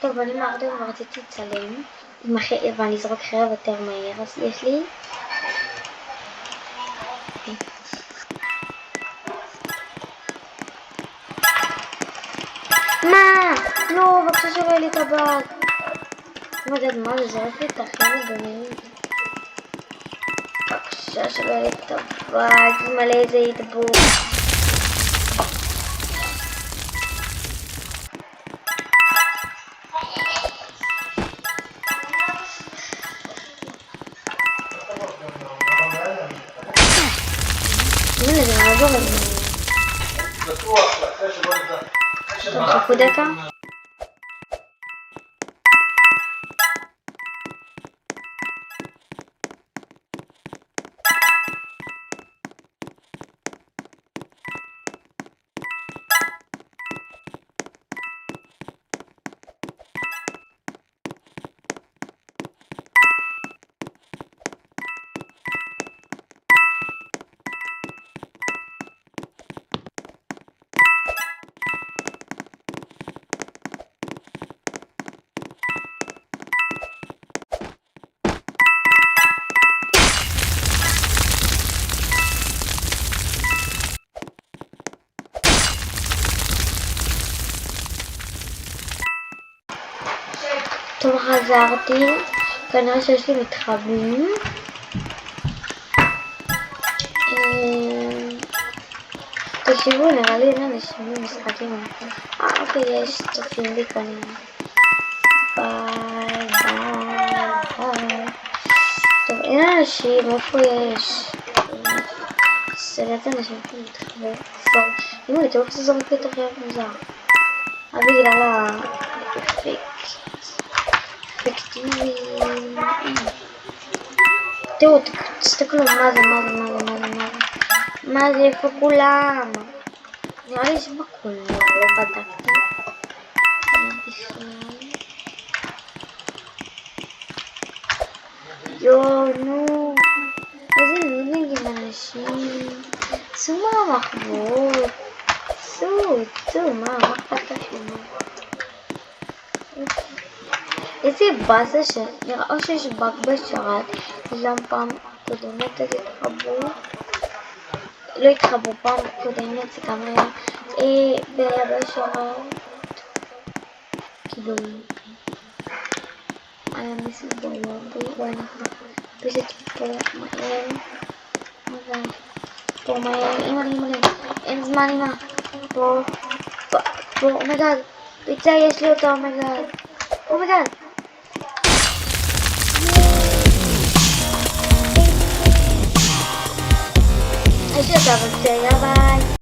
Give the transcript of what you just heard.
טוב, אני מערדם ורציתי לצלם, ואני אזרוק חרב יותר מהר, אז יש לי... מה? לא, בבקשה שלא יהיה לי טבעת. לא יודעת מה זה, זרק לי את החרב במהירות. בבקשה שלא יהיה לי טבעת, זה מלא איזה ידבור. הנה, זה מעבור את זה. טוב, חכו דקה. טוב, חזרתי, כנראה שיש לי מתחבים. תקשיבו, נראה לי אין אנשים במשחקים. אוקיי, יש צופים לי כנראה. ביי ביי. טוב, אין אנשים, איפה יש? סרט אנשים פה מתחבר. אם אני תראו שזה זורק לי את החרב מוזר. בגלל אפקטיביים. תראו, תסתכלו מה זה. מה זה, איפה כולם? נראה לי שבכולם, לא בדקתי. יואו, נו. איזה נודניקים אנשים. צאו מהמחבות. צאו, מה אכפת לכם? איזה באסה שנראה או שיש באג בשרת, גם פעם קודמת לא התחברו, פעם קודמת זה גם היה בשרת, כאילו היה מסיבו בואי נחכה, פשוט פה מהר, אימא, אין זמן אימא, פה, אומייגאד, פיצה יש לי אותה, אומייגאד. יש לי אותה, אבל בסדר, ביי.